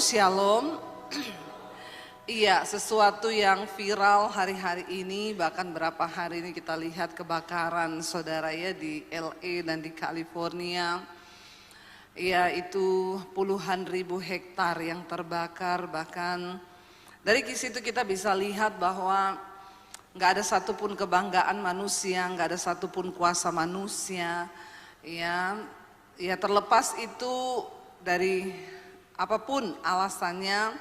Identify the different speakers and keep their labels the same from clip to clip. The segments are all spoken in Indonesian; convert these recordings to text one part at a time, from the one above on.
Speaker 1: Shalom. Iya, sesuatu yang viral hari-hari ini, bahkan berapa hari ini kita lihat kebakaran saudara ya di LA dan di California. Ya, itu puluhan ribu hektar yang terbakar. Bahkan dari situ kita bisa lihat bahwa nggak ada satupun kebanggaan manusia, nggak ada satupun kuasa manusia. Ya terlepas itu dari apapun alasannya,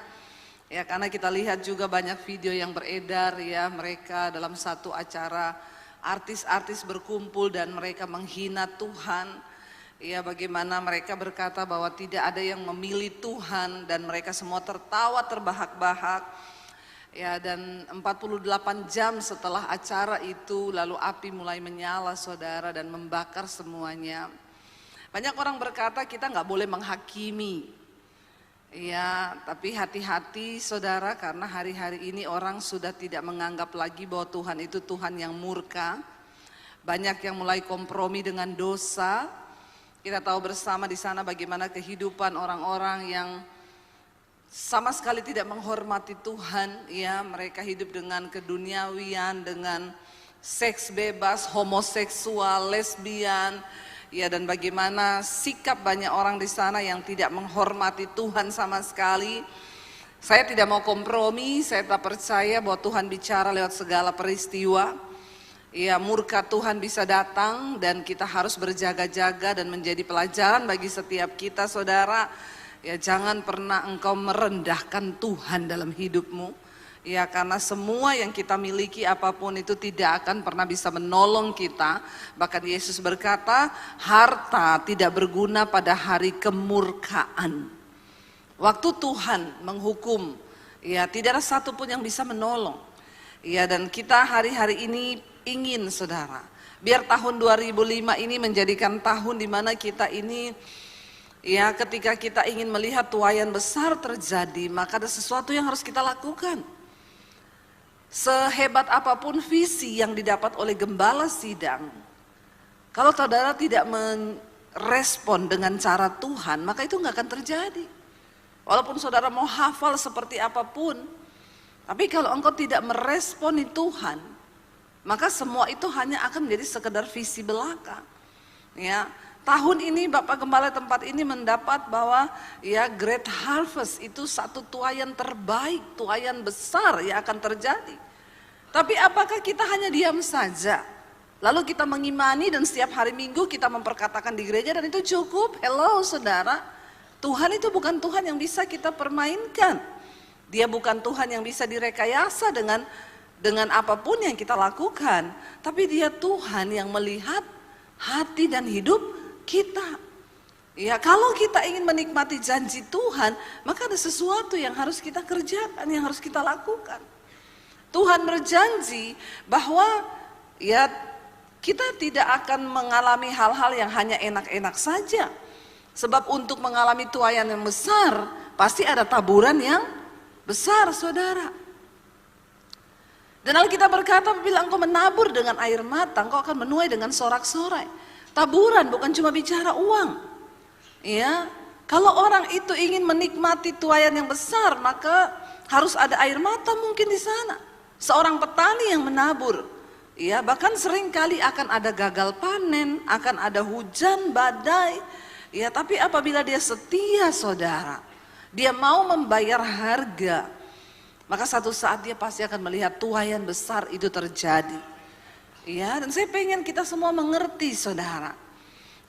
Speaker 1: ya karena kita lihat juga banyak video yang beredar ya, mereka dalam satu acara artis-artis berkumpul dan mereka menghina Tuhan. Ya bagaimana mereka berkata bahwa tidak ada yang memilih Tuhan dan mereka semua tertawa terbahak-bahak. Ya dan 48 jam setelah acara itu lalu api mulai menyala saudara dan membakar semuanya. Banyak orang berkata kita nggak boleh menghakimi. Ya, tapi hati-hati saudara karena hari-hari ini orang sudah tidak menganggap lagi bahwa Tuhan itu Tuhan yang murka. Banyak yang mulai kompromi dengan dosa. Kita tahu bersama di sana bagaimana kehidupan orang-orang yang sama sekali tidak menghormati Tuhan. Ya, mereka hidup dengan keduniawian, dengan seks bebas, homoseksual, lesbian. Ya dan bagaimana sikap banyak orang di sana yang tidak menghormati Tuhan sama sekali. Saya tidak mau kompromi, saya tak percaya bahwa Tuhan bicara lewat segala peristiwa. Ya murka Tuhan bisa datang dan kita harus berjaga-jaga dan menjadi pelajaran bagi setiap kita saudara. Ya jangan pernah engkau merendahkan Tuhan dalam hidupmu. Ya karena semua yang kita miliki apapun itu tidak akan pernah bisa menolong kita. Bahkan Yesus berkata harta tidak berguna pada hari kemurkaan. Waktu Tuhan menghukum ya tidak ada satupun yang bisa menolong. Ya dan kita hari-hari ini ingin saudara biar tahun 2005 ini menjadikan tahun dimana kita ini ya ketika kita ingin melihat tuaian besar terjadi maka ada sesuatu yang harus kita lakukan. Sehebat apapun visi yang didapat oleh gembala sidang, kalau saudara tidak merespon dengan cara Tuhan, maka itu nggak akan terjadi. Walaupun saudara mau hafal seperti apapun, tapi kalau engkau tidak meresponi Tuhan, maka semua itu hanya akan menjadi sekedar visi belaka. Ya, tahun ini Bapak Gembala tempat ini mendapat bahwa ya Great Harvest itu satu tuaian terbaik, tuaian besar yang akan terjadi. Tapi apakah kita hanya diam saja? Lalu kita mengimani dan setiap hari Minggu kita memperkatakan di gereja dan itu cukup? Hello saudara, Tuhan itu bukan Tuhan yang bisa kita permainkan. Dia bukan Tuhan yang bisa direkayasa dengan apapun yang kita lakukan. Tapi dia Tuhan yang melihat hati dan hidup kita. Ya kalau kita ingin menikmati janji Tuhan, maka ada sesuatu yang harus kita kerjakan, yang harus kita lakukan. Tuhan berjanji bahwa ya kita tidak akan mengalami hal-hal yang hanya enak-enak saja. Sebab untuk mengalami tuaian yang besar, pasti ada taburan yang besar saudara. Dan Alkitab berkata bila engkau menabur dengan air mata, engkau akan menuai dengan sorak-sorai. Taburan bukan cuma bicara uang. Ya, kalau orang itu ingin menikmati tuaian yang besar, maka harus ada air mata mungkin di sana. Seorang petani yang menabur, ya bahkan seringkali akan ada gagal panen, akan ada hujan, badai. Ya, tapi apabila dia setia saudara, dia mau membayar harga, maka satu saat dia pasti akan melihat tuaian besar itu terjadi. Ya, dan saya pengen kita semua mengerti saudara.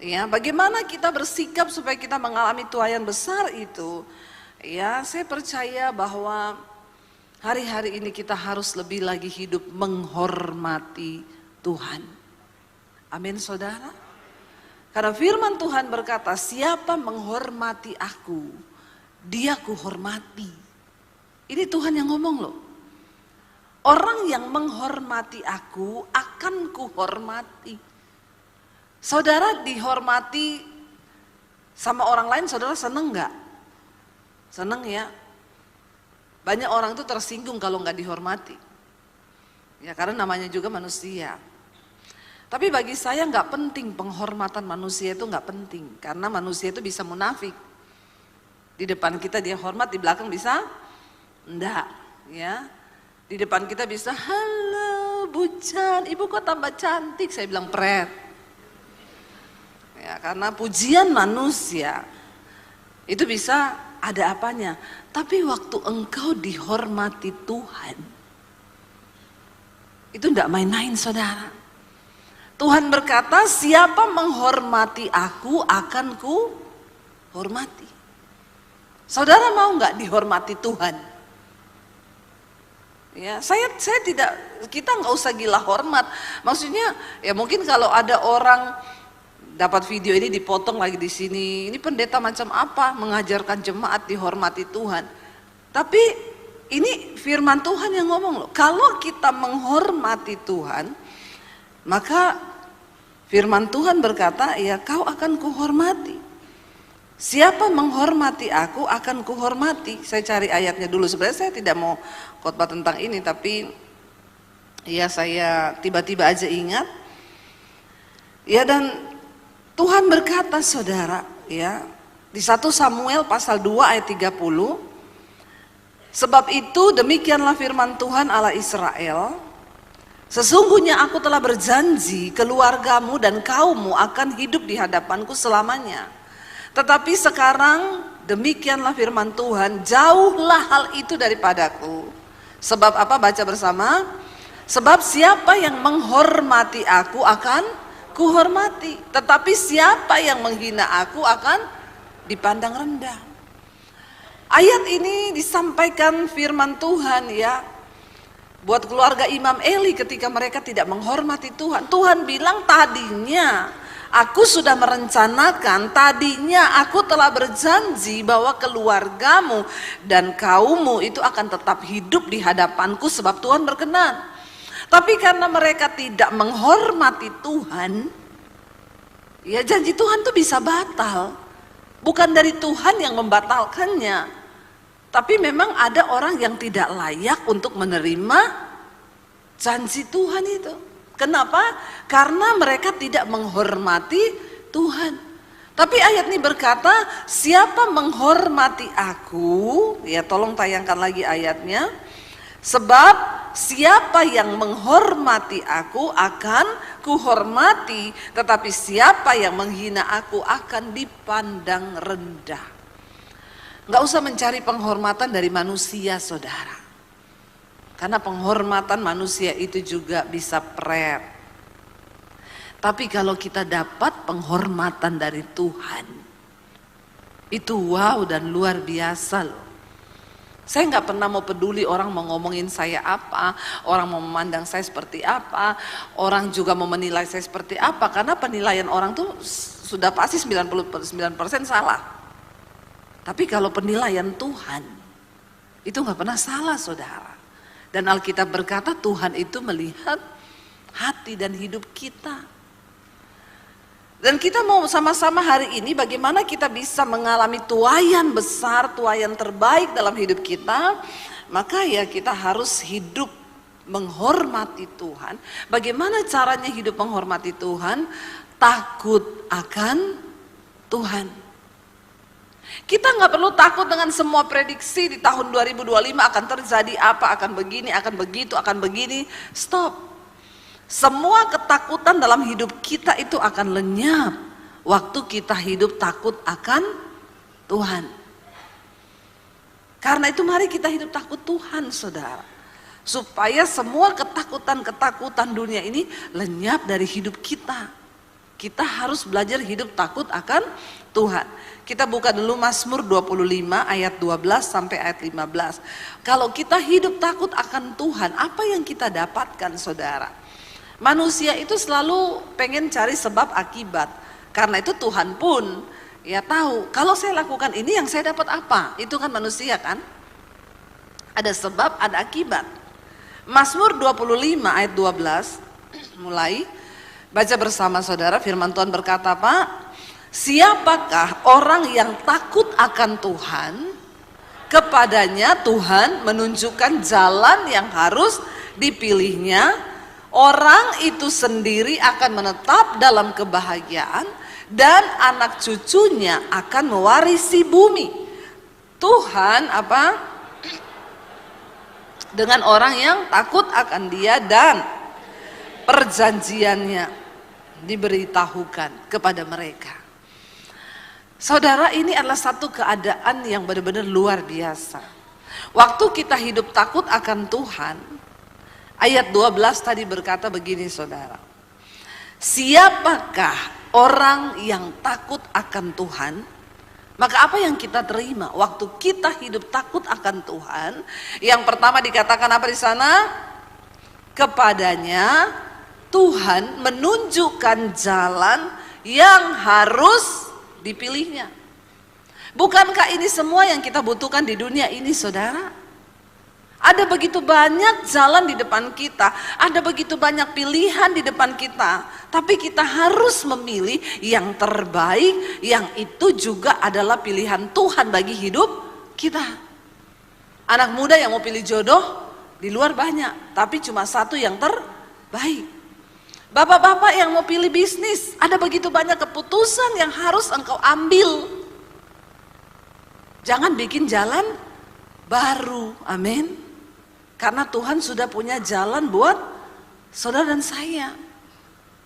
Speaker 1: Ya, bagaimana kita bersikap supaya kita mengalami tuaian besar itu? Ya, saya percaya bahwa hari-hari ini kita harus lebih lagi hidup menghormati Tuhan. Amin saudara. Karena firman Tuhan berkata, siapa menghormati aku, dia kuhormati. Ini Tuhan yang ngomong loh. Orang yang menghormati aku akan kuhormati. Saudara dihormati sama orang lain, saudara seneng gak? Seneng ya. Banyak orang itu tersinggung kalau nggak dihormati. Ya karena namanya juga manusia. Tapi bagi saya nggak penting penghormatan manusia itu nggak penting. Karena manusia itu bisa munafik. Di depan kita dia hormat, di belakang bisa enggak, ya. Di depan kita bisa, halo Bucan, ibu kok tambah cantik, saya bilang pret. Ya, karena pujian manusia itu bisa ada apanya. Tapi waktu engkau dihormati Tuhan, itu enggak main-main saudara. Tuhan berkata, siapa menghormati aku akan ku hormati. Saudara mau enggak dihormati Tuhan? Ya, saya tidak, kita nggak usah gila hormat. Maksudnya, ya mungkin kalau ada orang dapat video ini dipotong lagi di sini, ini pendeta macam apa mengajarkan jemaat dihormati Tuhan. Tapi ini firman Tuhan yang ngomong loh. Kalau kita menghormati Tuhan, maka firman Tuhan berkata, ya kau akan kuhormati. Siapa menghormati aku akan kuhormati. Saya cari ayatnya dulu. Sebenarnya saya tidak mau khotbah tentang ini, tapi ya saya tiba-tiba aja ingat. Ya, dan Tuhan berkata saudara, ya, di 1 Samuel pasal 2 ayat 30, sebab itu demikianlah firman Tuhan Allah Israel, sesungguhnya aku telah berjanji keluargamu dan kaummu akan hidup di hadapanku selamanya. Tetapi sekarang demikianlah firman Tuhan, jauhlah hal itu daripadaku. Sebab apa? Baca bersama. Sebab siapa yang menghormati aku akan kuhormati, tetapi siapa yang menghina aku akan dipandang rendah. Ayat ini disampaikan firman Tuhan, ya, buat keluarga Imam Eli ketika mereka tidak menghormati Tuhan. Tuhan bilang, tadinya aku sudah merencanakan, tadinya aku telah berjanji bahwa keluargamu dan kaummu itu akan tetap hidup di hadapanku sebab Tuhan berkenan. Tapi karena mereka tidak menghormati Tuhan, ya janji Tuhan tuh bisa batal. Bukan dari Tuhan yang membatalkannya, tapi memang ada orang yang tidak layak untuk menerima janji Tuhan itu. Kenapa? Karena mereka tidak menghormati Tuhan. Tapi ayat ini berkata, siapa menghormati aku, ya tolong tayangkan lagi ayatnya. Sebab siapa yang menghormati aku akan kuhormati, tetapi siapa yang menghina aku akan dipandang rendah. Nggak usah mencari penghormatan dari manusia saudara. Karena penghormatan manusia itu juga bisa pret. Tapi kalau kita dapat penghormatan dari Tuhan, itu wow dan luar biasa loh. Saya nggak pernah mau peduli orang mau ngomongin saya apa, orang mau memandang saya seperti apa, orang juga mau menilai saya seperti apa. Karena penilaian orang tuh sudah pasti 99% salah. Tapi kalau penilaian Tuhan, itu nggak pernah salah saudara. Dan Alkitab berkata Tuhan itu melihat hati dan hidup kita. Dan kita mau sama-sama hari ini bagaimana kita bisa mengalami tuaian besar, tuaian terbaik dalam hidup kita. Maka ya kita harus hidup menghormati Tuhan. Bagaimana caranya hidup menghormati Tuhan? Takut akan Tuhan. Kita nggak perlu takut dengan semua prediksi di tahun 2025 akan terjadi apa, akan begini, akan begitu, akan begini. Stop. Semua ketakutan dalam hidup kita itu akan lenyap waktu kita hidup takut akan Tuhan. Karena itu mari kita hidup takut Tuhan saudara. Supaya semua ketakutan-ketakutan dunia ini lenyap dari hidup kita. Kita harus belajar hidup takut akan Tuhan. Kita buka dulu Mazmur 25 ayat 12 sampai ayat 15. Kalau kita hidup takut akan Tuhan, apa yang kita dapatkan saudara? Manusia itu selalu pengen cari sebab akibat. Karena itu Tuhan pun ya tahu, kalau saya lakukan ini yang saya dapat apa? Itu kan manusia kan? Ada sebab, ada akibat. Mazmur 25 ayat 12 mulai. Baca bersama saudara, firman Tuhan berkata apa? Siapakah orang yang takut akan Tuhan? Kepadanya Tuhan menunjukkan jalan yang harus dipilihnya. Orang itu sendiri akan menetap dalam kebahagiaan dan anak cucunya akan mewarisi bumi. Tuhan dengan orang yang takut akan Dia dan perjanjiannya diberitahukan kepada mereka. Saudara, ini adalah satu keadaan yang benar-benar luar biasa. Waktu kita hidup takut akan Tuhan, ayat 12 tadi berkata begini saudara. Siapakah orang yang takut akan Tuhan? Maka apa yang kita terima waktu kita hidup takut akan Tuhan? Yang pertama dikatakan apa di sana? Kepadanya Tuhan menunjukkan jalan yang harus dipilihnya. Bukankah ini semua yang kita butuhkan di dunia ini saudara? Ada begitu banyak jalan di depan kita, ada begitu banyak pilihan di depan kita, tapi kita harus memilih yang terbaik, yang itu juga adalah pilihan Tuhan bagi hidup kita. Anak muda yang mau pilih jodoh di luar banyak, tapi cuma satu yang terbaik. Bapak-bapak yang mau pilih bisnis, ada begitu banyak keputusan yang harus engkau ambil. Jangan bikin jalan baru, amin. Karena Tuhan sudah punya jalan buat saudara dan saya.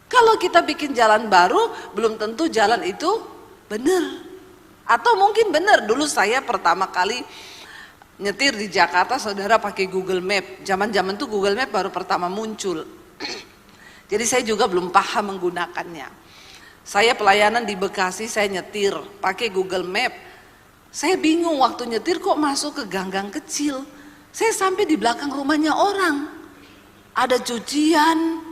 Speaker 1: Kalau kita bikin jalan baru, belum tentu jalan itu benar. Atau mungkin benar, dulu saya pertama kali nyetir di Jakarta, saudara pakai Google Map. Zaman-zaman tuh Google Map baru pertama muncul. Jadi saya juga belum paham menggunakannya. Saya pelayanan di Bekasi, saya nyetir pakai Google Map. Saya bingung waktu nyetir kok masuk ke gang-gang kecil. Saya sampai di belakang rumahnya orang. Ada cucian,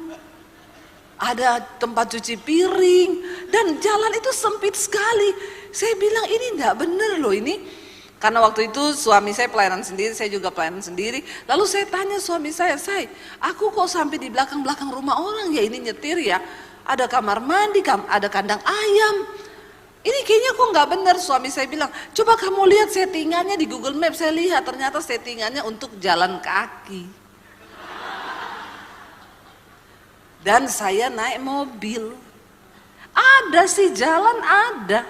Speaker 1: ada tempat cuci piring, dan jalan itu sempit sekali. Saya bilang ini enggak benar loh ini. Karena waktu itu suami saya pelayanan sendiri, saya juga pelayanan sendiri. Lalu saya tanya suami saya, aku kok sampai di belakang-belakang rumah orang ya, ini nyetir ya. Ada kamar mandi, ada kandang ayam. Ini kayaknya kok nggak benar. Suami saya bilang, coba kamu lihat settingannya di Google Maps. Saya lihat ternyata settingannya untuk jalan kaki. Dan saya naik mobil. Ada sih jalan ada.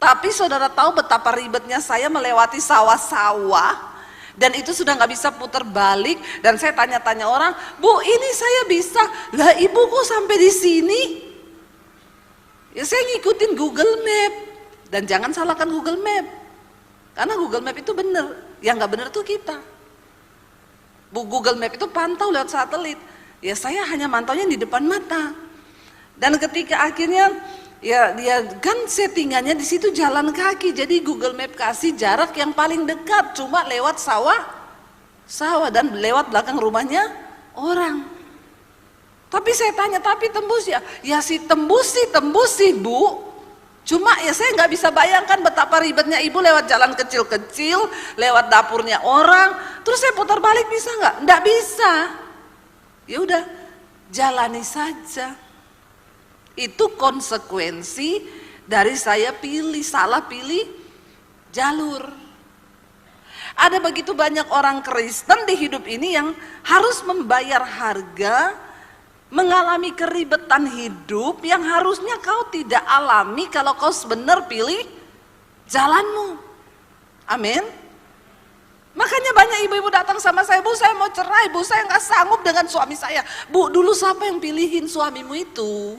Speaker 1: Tapi saudara tahu betapa ribetnya saya melewati sawah-sawah. Dan itu sudah gak bisa putar balik. Dan saya tanya-tanya orang, Bu ini saya bisa. Lah ibu kok sampai di sini? Ya saya ngikutin Google Map. Dan jangan salahkan Google Map. Karena Google Map itu benar. Yang gak benar itu kita. Google Map itu pantau lewat satelit. Ya saya hanya mantaunya di depan mata. Dan ketika akhirnya ya dia kan settingannya di situ jalan kaki, jadi Google Map kasih jarak yang paling dekat cuma lewat sawah dan lewat belakang rumahnya orang. Tapi saya tanya, tapi tembus ya? Ya tembus sih Bu. Cuma ya saya nggak bisa bayangkan betapa ribetnya ibu lewat jalan kecil-kecil, lewat dapurnya orang, terus saya putar balik bisa nggak? Nggak bisa. Ya udah, jalani saja. Itu konsekuensi dari saya salah pilih jalur. Ada begitu banyak orang Kristen di hidup ini yang harus membayar harga, mengalami keribetan hidup yang harusnya kau tidak alami kalau kau sebenar pilih jalanmu. Amin. Makanya banyak ibu-ibu datang sama saya, Bu saya mau cerai, Bu saya nggak sanggup dengan suami saya. Bu dulu siapa yang pilihin suamimu itu?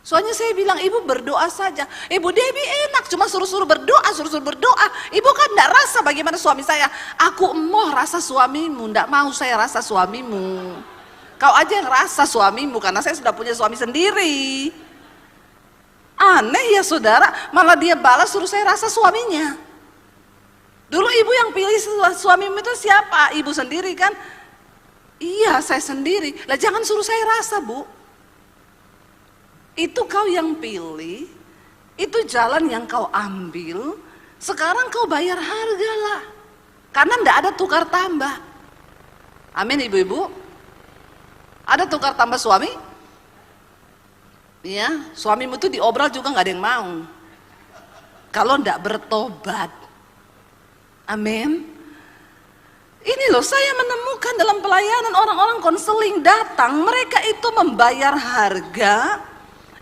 Speaker 1: Soalnya saya bilang, ibu berdoa saja. Ibu Debbie enak, cuma suruh-suruh berdoa. Ibu kan enggak rasa bagaimana suami saya. Aku emoh rasa suamimu, enggak mau saya rasa suamimu. Kau aja yang rasa suamimu, karena saya sudah punya suami sendiri. Aneh ya saudara, malah dia balas suruh saya rasa suaminya. Dulu ibu yang pilih suamimu itu siapa? Ibu sendiri kan? Iya saya sendiri. Lah jangan suruh saya rasa Bu. Itu kau yang pilih, itu jalan yang kau ambil, sekarang kau bayar harga lah. Karena enggak ada tukar tambah. Amin ibu-ibu. Ada tukar tambah suami? Ya, suamimu tuh diobral juga enggak ada yang mau. Kalau enggak bertobat. Amin. Ini loh saya menemukan dalam pelayanan orang-orang konseling datang, mereka itu membayar harga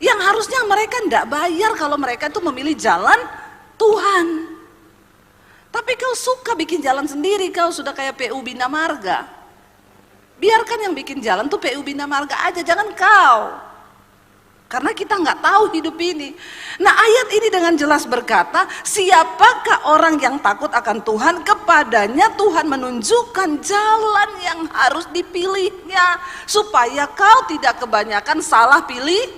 Speaker 1: yang harusnya mereka tidak bayar kalau mereka itu memilih jalan Tuhan. Tapi kau suka bikin jalan sendiri, kau sudah kayak PU Bina Marga. Biarkan yang bikin jalan tuh PU Bina Marga aja, jangan kau. Karena kita nggak tahu hidup ini. Nah, ayat ini dengan jelas berkata, siapakah orang yang takut akan Tuhan? Kepadanya Tuhan menunjukkan jalan yang harus dipilihnya, supaya kau tidak kebanyakan salah pilih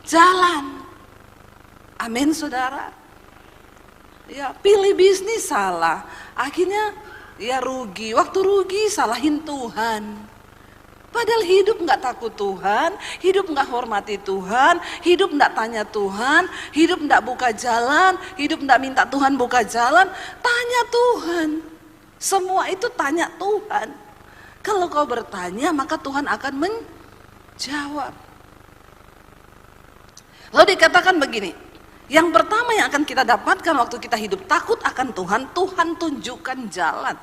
Speaker 1: jalan. Amin, saudara. Ya, pilih bisnis salah, akhirnya ya rugi. Waktu rugi salahin Tuhan. Padahal hidup nggak takut Tuhan, hidup nggak hormati Tuhan, hidup nggak tanya Tuhan, hidup nggak buka jalan, hidup nggak minta Tuhan buka jalan, tanya Tuhan. Semua itu tanya Tuhan. Kalau kau bertanya, maka Tuhan akan menjawab. Lalu dikatakan begini, yang pertama yang akan kita dapatkan waktu kita hidup takut akan Tuhan, Tuhan tunjukkan jalan.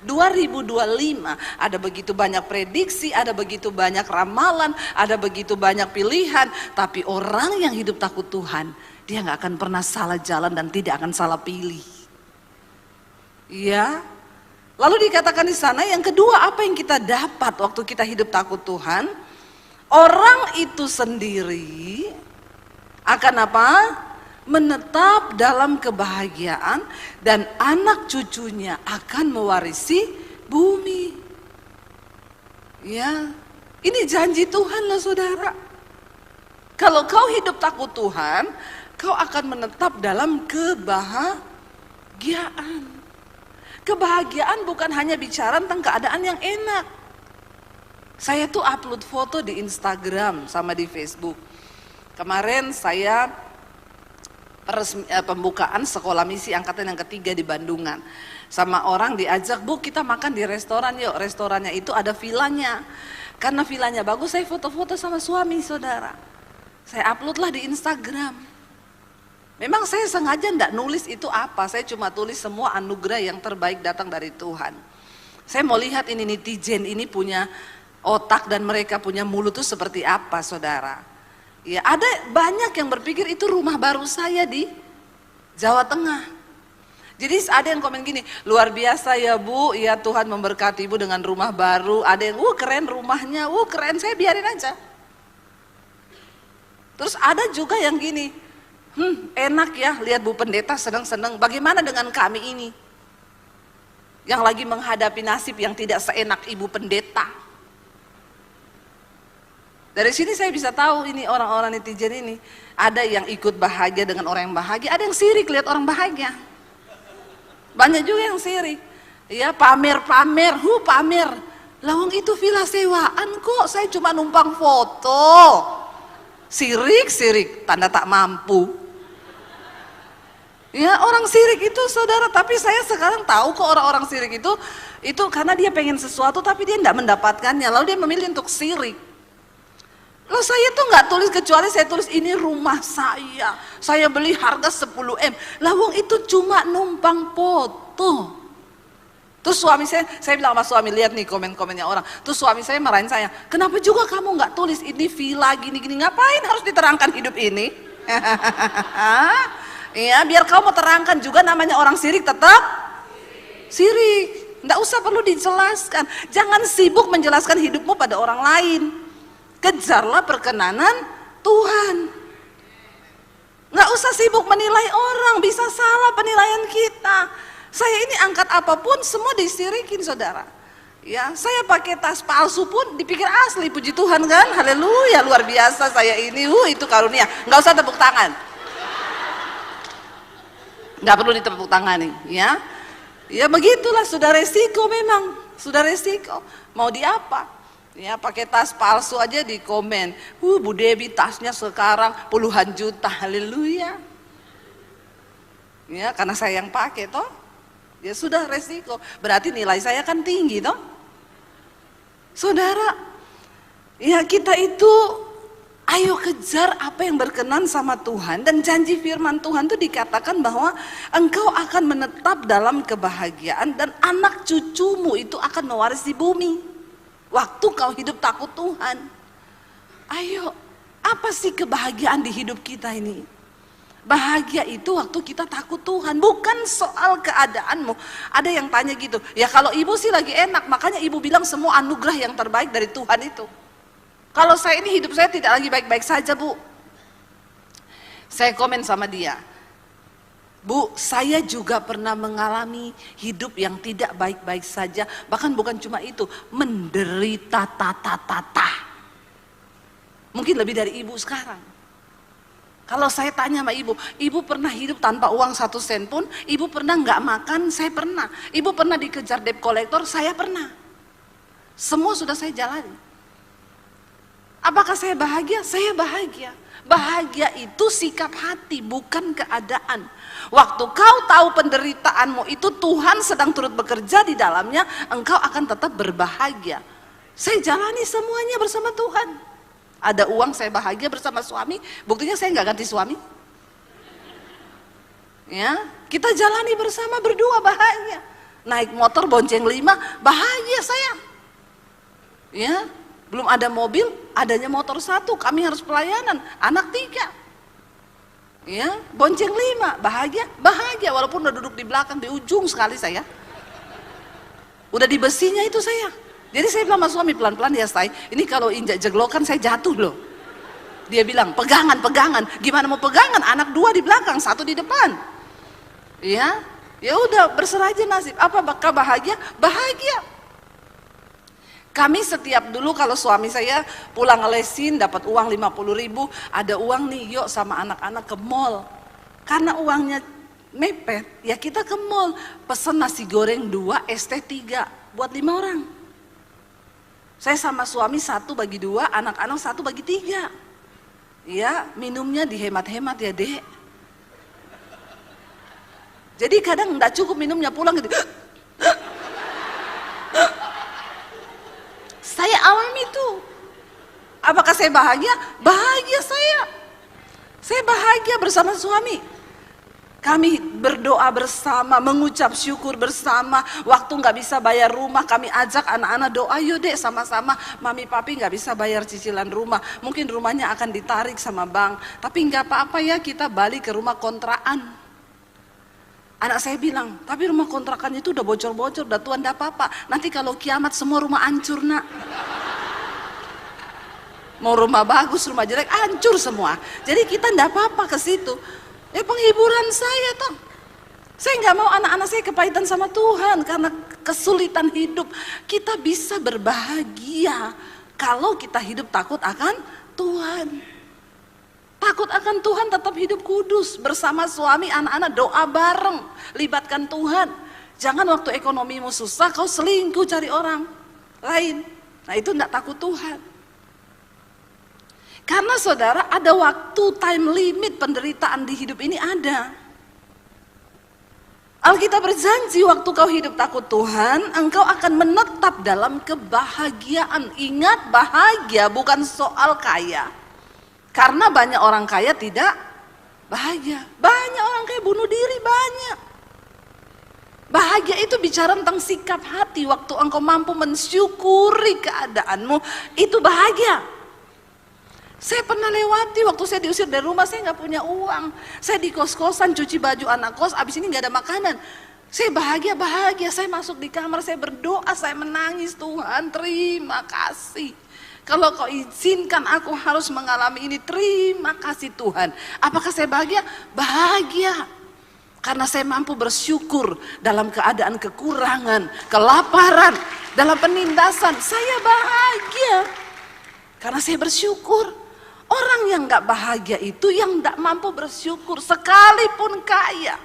Speaker 1: 2025 ada begitu banyak prediksi, ada begitu banyak ramalan, ada begitu banyak pilihan, tapi orang yang hidup takut Tuhan, dia nggak akan pernah salah jalan dan tidak akan salah pilih. Ya. Lalu dikatakan di sana yang kedua, apa yang kita dapat waktu kita hidup takut Tuhan? Orang itu sendiri akan apa? Menetap dalam kebahagiaan dan anak cucunya akan mewarisi bumi. Ya, ini janji Tuhan loh saudara. Kalau kau hidup takut Tuhan, kau akan menetap dalam kebahagiaan. Kebahagiaan bukan hanya bicara tentang keadaan yang enak. Saya tuh upload foto di Instagram sama di Facebook. Kemarin saya pembukaan sekolah misi angkatan yang ketiga di Bandungan. Sama orang diajak, Bu kita makan di restoran yuk. Restorannya itu ada vilanya. Karena vilanya bagus, saya foto-foto sama suami saudara. Saya upload lah di Instagram. Memang saya sengaja enggak nulis itu apa. Saya cuma tulis semua anugerah yang terbaik datang dari Tuhan. Saya mau lihat ini netizen ini punya otak dan mereka punya mulut itu seperti apa saudara. Ya, ada banyak yang berpikir itu rumah baru saya di Jawa Tengah. Jadi ada yang komen gini, luar biasa ya Bu, ya Tuhan memberkati Ibu dengan rumah baru. Ada yang, keren rumahnya, keren, saya biarin aja. Terus ada juga yang gini, enak ya lihat Bu Pendeta senang-senang. Bagaimana dengan kami ini? Yang lagi menghadapi nasib yang tidak seenak Ibu Pendeta. Dari sini saya bisa tahu ini orang-orang netizen ini. Ada yang ikut bahagia dengan orang yang bahagia, ada yang sirik lihat orang bahagia. Banyak juga yang sirik. Ya pamer-pamer, pamer. Lawang itu villa sewaan kok, saya cuma numpang foto. Sirik, tanda tak mampu. Ya orang sirik itu saudara, tapi saya sekarang tahu kok orang-orang sirik itu karena dia pengen sesuatu tapi dia tidak mendapatkannya, lalu dia memilih untuk sirik. Loh saya tuh nggak tulis kecuali saya tulis ini rumah saya beli harga 10 M. Lawang itu cuma numpang foto. Terus suami saya bilang sama suami, lihat nih komen-komennya orang. Terus suami saya marahin saya, kenapa juga kamu nggak tulis ini villa gini-gini, ngapain harus diterangkan hidup ini? Ya biar kamu terangkan juga namanya orang sirik tetap sirik. Nggak usah perlu dijelaskan. Jangan sibuk menjelaskan hidupmu pada orang lain. Kejarlah perkenanan Tuhan. Nggak usah sibuk menilai orang, bisa salah penilaian kita. Saya ini angkat apapun semua disirikin saudara. Ya, saya pakai tas palsu pun dipikir asli, puji Tuhan kan? Haleluya, luar biasa saya ini. Itu karunia. Nggak usah tepuk tangan. Nggak perlu ditepuk tangan nih, ya. Ya begitulah, sudah resiko memang, sudah resiko. Mau di apa? Ya pakai tas palsu aja di komen, Bu Debi tasnya sekarang puluhan juta, haleluya. Ya karena saya yang pakai toh, ya sudah resiko. Berarti nilai saya kan tinggi toh. Saudara, ya kita itu ayo kejar apa yang berkenan sama Tuhan. Dan janji firman Tuhan itu dikatakan bahwa engkau akan menetap dalam kebahagiaan dan anak cucumu itu akan mewarisi bumi. Waktu kau hidup takut Tuhan. Ayo, apa sih kebahagiaan di hidup kita ini? Bahagia itu waktu kita takut Tuhan, bukan soal keadaanmu. Ada yang tanya gitu, ya kalau ibu sih lagi enak, makanya ibu bilang semua anugerah yang terbaik dari Tuhan itu. Kalau saya ini hidup saya tidak lagi baik-baik saja, Bu. Saya komen sama dia, Bu, saya juga pernah mengalami hidup yang tidak baik-baik saja. Bahkan bukan cuma itu, menderita tata-tata. Mungkin lebih dari ibu sekarang. Kalau saya tanya sama ibu pernah hidup tanpa uang 1 sen pun? Ibu pernah nggak makan? Saya pernah. Ibu pernah dikejar debt collector? Saya pernah. Semua sudah saya jalani. Apakah saya bahagia? Saya bahagia. Bahagia itu sikap hati, bukan keadaan. Waktu kau tahu penderitaanmu itu Tuhan sedang turut bekerja di dalamnya, engkau akan tetap berbahagia. Saya jalani semuanya bersama Tuhan. Ada uang saya bahagia bersama suami, buktinya saya nggak ganti suami. Ya, kita jalani bersama berdua bahagia. Naik motor bonceng 5, bahagia saya. Ya, belum ada mobil, adanya motor 1, kami harus pelayanan, anak 3. Ya, bonceng 5, bahagia, bahagia walaupun udah duduk di belakang di ujung sekali saya. Udah di besinya itu saya. Jadi saya bilang sama suami, pelan-pelan ya say, ini kalau injak jeglokan saya jatuh loh. Dia bilang, pegangan, gimana mau pegangan, anak 2 di belakang, 1 di depan. Ya udah berserah aja nasib. Apakah bahagia? Bahagia. Kami setiap dulu kalau suami saya pulang ngelesin dapat uang 50.000, ada uang nih, yuk sama anak-anak ke mall. Karena uangnya mepet, ya kita ke mall, pesen nasi goreng 2, es teh 3 buat 5 orang. Saya sama suami 1 bagi 2, anak-anak 1 bagi 3. Ya, minumnya dihemat-hemat ya, Dek. Jadi kadang enggak cukup minumnya, pulang gitu. Saya alami itu. Apakah saya bahagia? Bahagia saya. Saya bahagia bersama suami. Kami berdoa bersama, mengucap syukur bersama. Waktu nggak bisa bayar rumah, kami ajak anak-anak doa, yuk dek sama-sama. Mami papi nggak bisa bayar cicilan rumah, mungkin rumahnya akan ditarik sama bank. Tapi nggak apa-apa ya, kita balik ke rumah kontrakan. Anak saya bilang, tapi rumah kontrakannya itu udah bocor-bocor, udah tua, nggak apa-apa. Nanti kalau kiamat semua rumah hancur nak. Mau rumah bagus, rumah jelek, hancur semua. Jadi kita nggak apa-apa ke situ. Ya penghiburan saya toh. Saya nggak mau anak-anak saya kepahitan sama Tuhan karena kesulitan hidup. Kita bisa berbahagia kalau kita hidup takut akan Tuhan. Takut akan Tuhan, tetap hidup kudus bersama suami, anak-anak doa bareng, libatkan Tuhan. Jangan waktu ekonomimu susah kau selingkuh cari orang lain. Nah itu enggak takut Tuhan. Karena saudara ada waktu time limit penderitaan di hidup ini ada. Alkitab berjanji waktu kau hidup takut Tuhan, engkau akan menetap dalam kebahagiaan. Ingat, bahagia bukan soal kaya. Karena banyak orang kaya tidak bahagia. Banyak orang kaya bunuh diri, banyak. Bahagia itu bicara tentang sikap hati. Waktu engkau mampu mensyukuri keadaanmu, itu bahagia. Saya pernah lewati waktu saya diusir dari rumah, saya nggak punya uang. Saya di kos-kosan cuci baju anak kos, abis ini nggak ada makanan. Saya bahagia, saya masuk di kamar, saya berdoa, saya menangis, Tuhan terima kasih. Kalau kau izinkan aku harus mengalami ini, terima kasih Tuhan. Apakah saya bahagia? Bahagia. Karena saya mampu bersyukur dalam keadaan kekurangan, kelaparan, dalam penindasan. Saya bahagia. Karena saya bersyukur. Orang yang gak bahagia itu yang gak mampu bersyukur sekalipun kaya.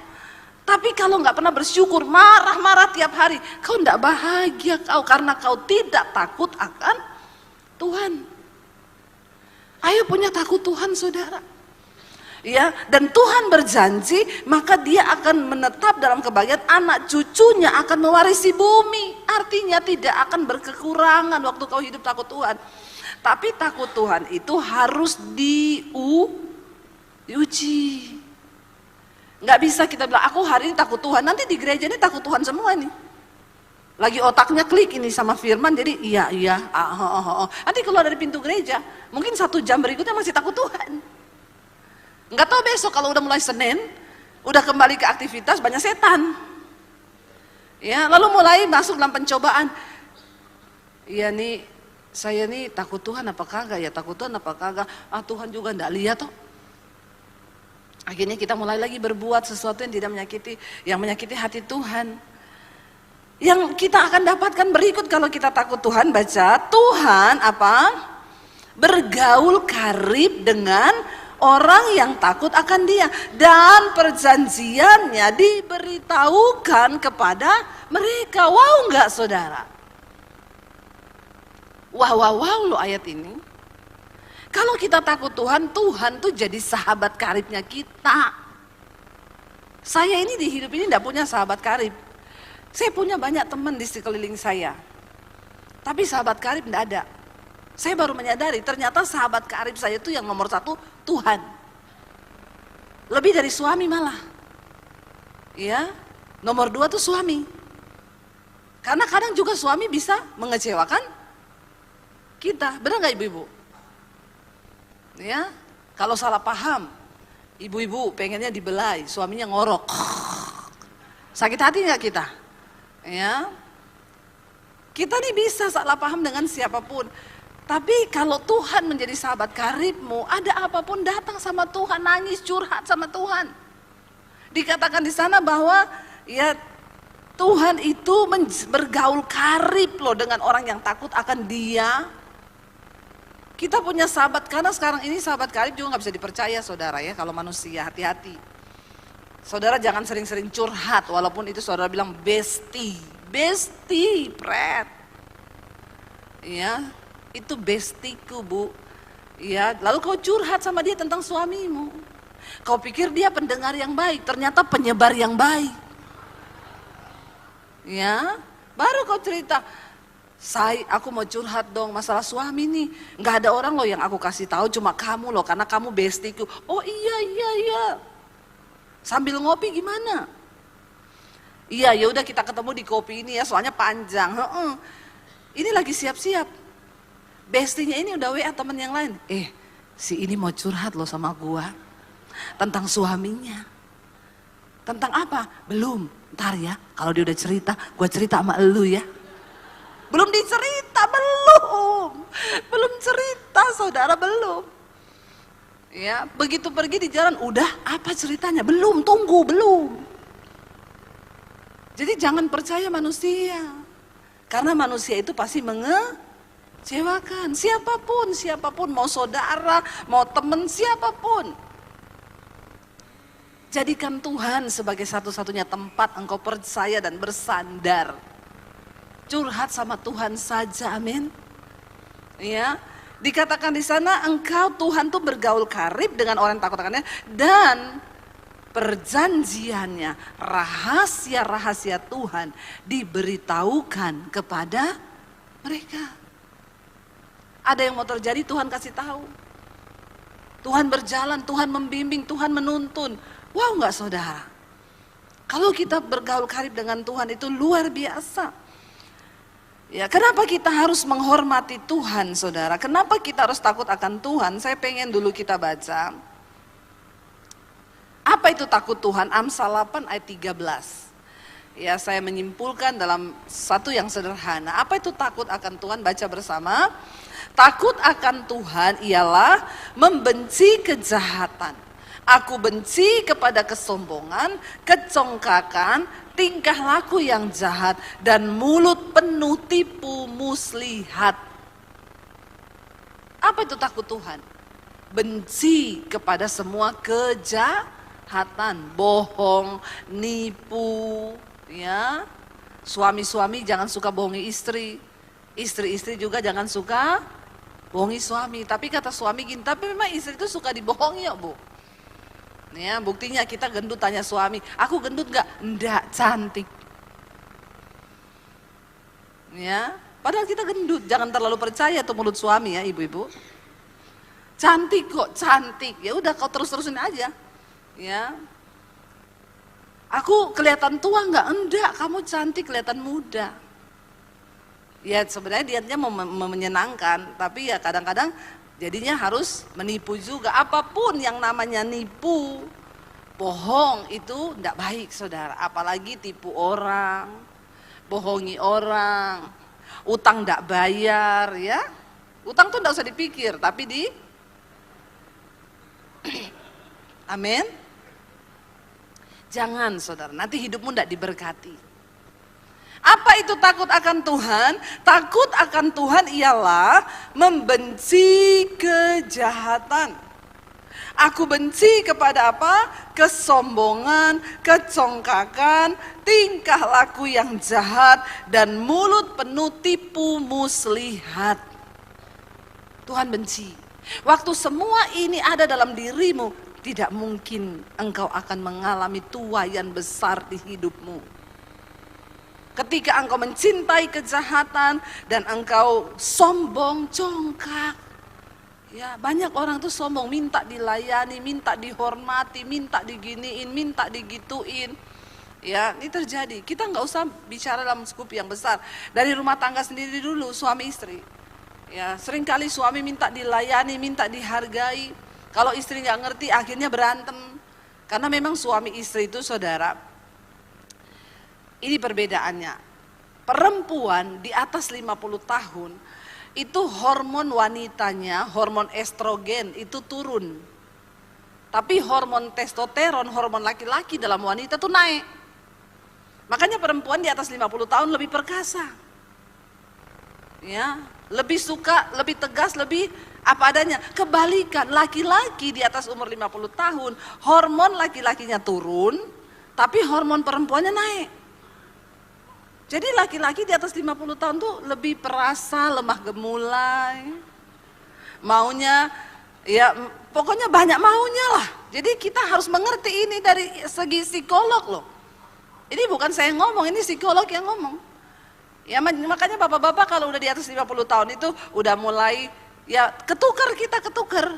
Speaker 1: Tapi kalau gak pernah bersyukur, marah-marah tiap hari, kau gak bahagia kau karena kau tidak takut akan Tuhan. Ayo punya takut Tuhan saudara. Ya, dan Tuhan berjanji maka dia akan menetap dalam kebahagiaan, anak cucunya akan mewarisi bumi. Artinya tidak akan berkekurangan waktu kau hidup takut Tuhan. Tapi takut Tuhan itu harus diuji. Nggak bisa kita bilang, aku hari ini takut Tuhan, nanti di gereja ini takut Tuhan semua nih. Lagi otaknya klik ini sama firman, jadi iya, nanti keluar dari pintu gereja, mungkin 1 jam berikutnya masih takut Tuhan. Nggak tahu besok kalau udah mulai Senin, udah kembali ke aktivitas banyak setan. Ya, lalu mulai masuk dalam pencobaan. Iya nih, saya nih takut Tuhan apa kagak ya, takut Tuhan apa kagak. Ah Tuhan juga enggak lihat toh. Akhirnya kita mulai lagi berbuat sesuatu yang tidak menyakiti hati Tuhan. Yang kita akan dapatkan berikut kalau kita takut Tuhan, baca Tuhan apa? Bergaul karib dengan orang yang takut akan Dia dan perjanjiannya diberitahukan kepada mereka. Wow enggak saudara? Wow loh ayat ini. Kalau kita takut Tuhan, Tuhan tuh jadi sahabat karibnya kita. Saya ini di hidup ini enggak punya sahabat karib. Saya punya banyak teman di sekeliling saya. Tapi sahabat karib enggak ada. Saya baru menyadari ternyata sahabat karib saya itu yang nomor satu Tuhan. Lebih dari suami malah. Ya, nomor dua tuh suami. Karena kadang juga suami bisa mengecewakan kita. Benar nggak ibu-ibu? Ya, kalau salah paham, ibu-ibu pengennya dibelai, suaminya ngorok. Sakit hati nggak kita? Ya, kita nih bisa salah paham dengan siapapun. Tapi kalau Tuhan menjadi sahabat karibmu, ada apapun datang sama Tuhan, nangis, curhat sama Tuhan. Dikatakan di sana bahwa ya Tuhan itu bergaul karib loh dengan orang yang takut akan Dia. Kita punya sahabat, karena sekarang ini sahabat karib juga nggak bisa dipercaya saudara ya, kalau manusia, hati-hati. Saudara jangan sering-sering curhat, walaupun itu saudara bilang bestie, pret. Ya. Itu bestiku bu, ya. Lalu kau curhat sama dia tentang suamimu. Kau pikir dia pendengar yang baik, ternyata penyebar yang baik. Ya, baru kau cerita, aku mau curhat dong masalah suami nih. Nggak ada orang loh yang aku kasih tahu, cuma kamu loh, karena kamu bestiku. Oh iya. Sambil ngopi gimana? Iya, ya udah kita ketemu di kopi ini ya, soalnya panjang. Ini lagi siap-siap. Bestinya ini udah WA temen yang lain. Si ini mau curhat loh sama gua tentang suaminya. Tentang apa? Belum. Ntar ya, kalau dia udah cerita, gua cerita sama elu ya. Belum dicerita, belum cerita saudara, belum. Ya, begitu pergi di jalan, udah apa ceritanya? Belum, tunggu, belum. Jadi jangan percaya manusia. Karena manusia itu pasti mengecewakan. Siapapun, mau saudara, mau teman, siapapun. Jadikan Tuhan sebagai satu-satunya tempat engkau percaya dan bersandar. Curhat sama Tuhan saja, amin. Ya, dikatakan di sana engkau Tuhan tuh bergaul karib dengan orang yang takut akannya dan perjanjiannya, rahasia-rahasia Tuhan diberitahukan kepada mereka. Ada yang mau terjadi, Tuhan kasih tahu. Tuhan berjalan, Tuhan membimbing, Tuhan menuntun. Wow enggak saudara? Kalau kita bergaul karib dengan Tuhan itu luar biasa. Ya, kenapa kita harus menghormati Tuhan saudara? Kenapa kita harus takut akan Tuhan? Saya pengen dulu kita baca. Apa itu takut Tuhan? Amsal 8 ayat 13. Ya, saya menyimpulkan dalam satu yang sederhana. Apa itu takut akan Tuhan? Baca bersama. Takut akan Tuhan ialah membenci kejahatan. Aku benci kepada kesombongan, kecongkakan, tingkah laku yang jahat, dan mulut penuh tipu muslihat. Apa itu takut Tuhan? Benci kepada semua kejahatan, bohong, nipu, ya. Suami-suami jangan suka bohongi istri, istri-istri juga jangan suka bohongi suami. Tapi kata suami gini, tapi memang istri itu suka dibohongi ya bu. Ya, buktinya kita gendut tanya suami, aku gendut gak? Enggak, cantik. Ya, padahal kita gendut, jangan terlalu percaya tuh mulut suami ya ibu-ibu. Cantik kok, cantik. Ya udah kau terus-terusin aja. Ya. Aku kelihatan tua nggak? Enggak, kamu cantik, kelihatan muda. Ya sebenarnya dietnya menyenangkan, tapi ya kadang-kadang Jadinya harus menipu juga. Apapun yang namanya nipu, bohong itu tidak baik saudara. Apalagi tipu orang, bohongi orang, utang tidak bayar ya. Utang tuh tidak usah dipikir, tapi amin. Jangan saudara, nanti hidupmu tidak diberkati. Apa itu takut akan Tuhan? Takut akan Tuhan ialah membenci kejahatan. Aku benci kepada apa? Kesombongan, kecongkakan, tingkah laku yang jahat, dan mulut penuh tipu muslihat. Tuhan benci. Waktu semua ini ada dalam dirimu, tidak mungkin engkau akan mengalami tuaian besar di hidupmu. Ketika engkau mencintai kejahatan dan engkau sombong, congkak. Ya, banyak orang tuh sombong, minta dilayani, minta dihormati, minta diginiin, minta digituin. Ya, ini terjadi. Kita nggak usah bicara dalam skup yang besar. Dari rumah tangga sendiri dulu, suami istri. Ya, seringkali suami minta dilayani, minta dihargai. Kalau istri nggak ngerti, akhirnya berantem. Karena memang suami istri itu saudara, ini perbedaannya. Perempuan di atas 50 tahun itu hormon wanitanya, hormon estrogen itu turun. Tapi hormon testosteron, hormon laki-laki dalam wanita itu naik. Makanya perempuan di atas 50 tahun lebih perkasa. Ya, lebih suka, lebih tegas, lebih apa adanya. Kebalikan, laki-laki di atas umur 50 tahun, hormon laki-lakinya turun, tapi hormon perempuannya naik. Jadi laki-laki di atas 50 tahun tuh lebih perasa, lemah gemulai. Maunya, ya pokoknya banyak maunya lah. Jadi kita harus mengerti ini dari segi psikolog loh. Ini bukan saya ngomong, ini psikolog yang ngomong. Ya makanya bapak-bapak kalau udah di atas 50 tahun itu udah mulai, ya ketukar kita ketukar.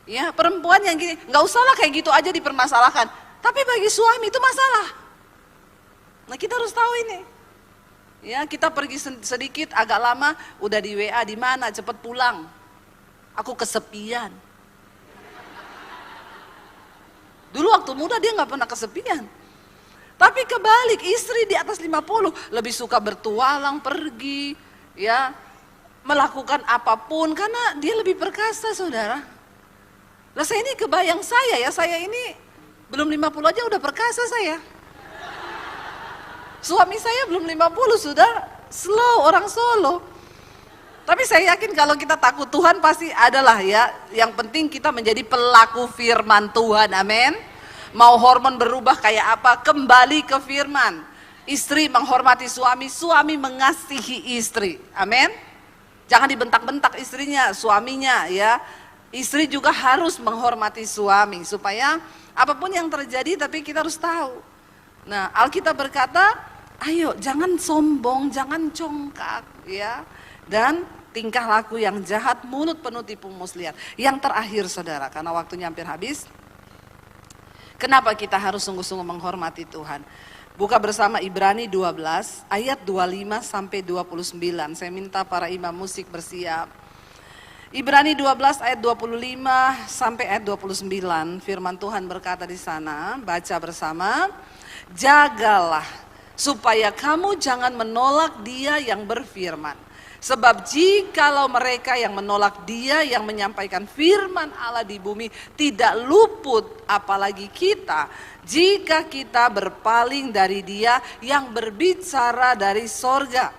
Speaker 1: Ya perempuan yang gini, nggak usah lah kayak gitu aja dipermasalahkan. Tapi bagi suami itu masalah. Nah kita harus tahu ini. Ya kita pergi sedikit agak lama udah di WA, di mana cepet pulang. Aku kesepian. Dulu waktu muda dia nggak pernah kesepian. Tapi kebalik, istri di atas 50 lebih suka bertualang, pergi, ya melakukan apapun karena dia lebih perkasa saudara. Lah saya ini kebayang saya ini belum 50 aja udah perkasa saya. Suami saya belum 50 sudah slow, orang Solo. Tapi saya yakin kalau kita takut Tuhan pasti adalah ya. Yang penting kita menjadi pelaku firman Tuhan, amin. Mau hormon berubah kayak apa, kembali ke firman. Istri menghormati suami, suami mengasihi istri, amin. Jangan dibentak-bentak istrinya, suaminya ya. Istri juga harus menghormati suami supaya apapun yang terjadi tapi kita harus tahu. Nah, Alkitab berkata, ayo jangan sombong, jangan congkak ya. Dan tingkah laku yang jahat, mulut penuh tipu muslihat. Yang terakhir saudara, karena waktunya hampir habis. Kenapa kita harus sungguh-sungguh menghormati Tuhan? Buka bersama Ibrani 12 ayat 25 sampai 29. Saya minta para imam musik bersiap. Ibrani 12 ayat 25 sampai ayat 29. Firman Tuhan berkata di sana, baca bersama. Jagalah supaya kamu jangan menolak Dia yang berfirman. Sebab jikalau mereka yang menolak Dia yang menyampaikan firman Allah di bumi tidak luput, apalagi kita, jika kita berpaling dari Dia yang berbicara dari sorga.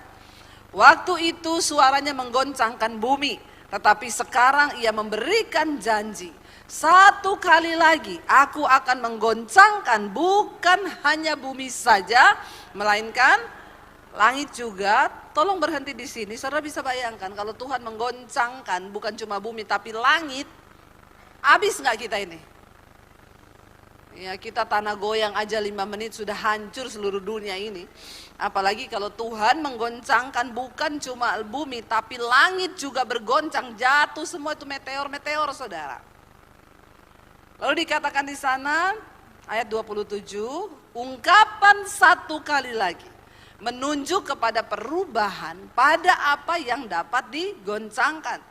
Speaker 1: Waktu itu suaranya menggoncangkan bumi, tetapi sekarang Ia memberikan janji. Satu kali lagi aku akan menggoncangkan bukan hanya bumi saja, melainkan langit juga. Tolong berhenti di sini. Saudara bisa bayangkan kalau Tuhan menggoncangkan bukan cuma bumi tapi langit, habis nggak kita ini? Ya kita tanah goyang aja 5 menit sudah hancur seluruh dunia ini. Apalagi kalau Tuhan menggoncangkan bukan cuma bumi tapi langit juga bergoncang, jatuh semua itu meteor-meteor saudara. Lalu dikatakan di sana ayat 27, ungkapan satu kali lagi menunjuk kepada perubahan pada apa yang dapat digoncangkan.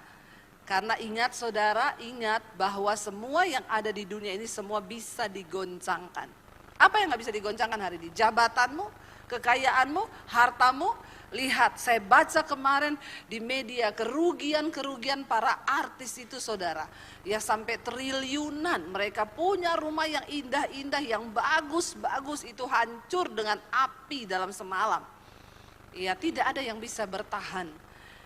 Speaker 1: Karena ingat saudara, ingat bahwa semua yang ada di dunia ini semua bisa digoncangkan. Apa yang gak bisa digoncangkan hari ini? Jabatanmu, kekayaanmu, hartamu. Lihat, saya baca kemarin di media kerugian-kerugian para artis itu saudara. Ya sampai triliunan, mereka punya rumah yang indah-indah, yang bagus-bagus itu hancur dengan api dalam semalam. Ya tidak ada yang bisa bertahan.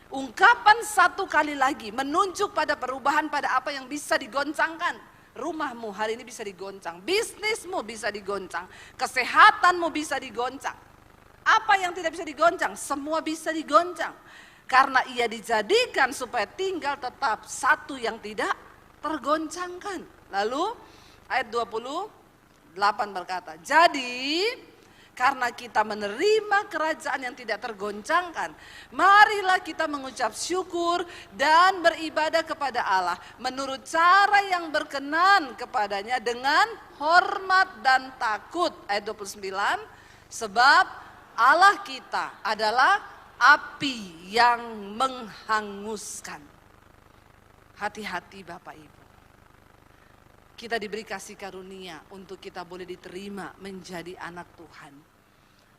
Speaker 1: Ungkapan satu kali lagi menunjuk pada perubahan, pada apa yang bisa digoncangkan. Rumahmu hari ini bisa digoncang, bisnismu bisa digoncang, kesehatanmu bisa digoncang. Apa yang tidak bisa digoncang? Semua bisa digoncang. Karena ia dijadikan supaya tinggal tetap satu yang tidak tergoncangkan. Lalu ayat 28 berkata, jadi karena kita menerima kerajaan yang tidak tergoncangkan, marilah kita mengucap syukur dan beribadah kepada Allah menurut cara yang berkenan kepadanya dengan hormat dan takut. Ayat 29, sebab Allah kita adalah api yang menghanguskan. Hati-hati Bapak Ibu. Kita diberi kasih karunia untuk kita boleh diterima menjadi anak Tuhan.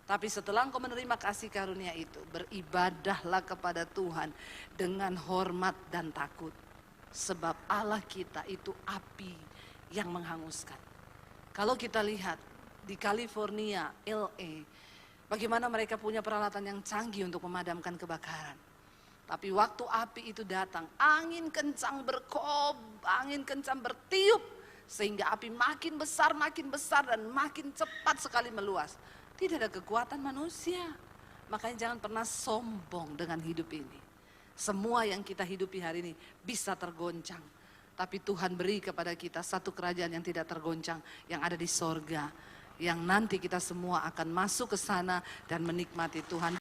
Speaker 1: Tapi setelah engkau menerima kasih karunia itu, beribadahlah kepada Tuhan dengan hormat dan takut. Sebab Allah kita itu api yang menghanguskan. Kalau kita lihat di California, LA, bagaimana mereka punya peralatan yang canggih untuk memadamkan kebakaran. Tapi waktu api itu datang, angin kencang angin kencang bertiup. Sehingga api makin besar dan makin cepat sekali meluas. Tidak ada kekuatan manusia. Makanya jangan pernah sombong dengan hidup ini. Semua yang kita hidupi hari ini bisa tergoncang. Tapi Tuhan beri kepada kita satu kerajaan yang tidak tergoncang, yang ada di sorga. Yang nanti kita semua akan masuk ke sana dan menikmati Tuhan.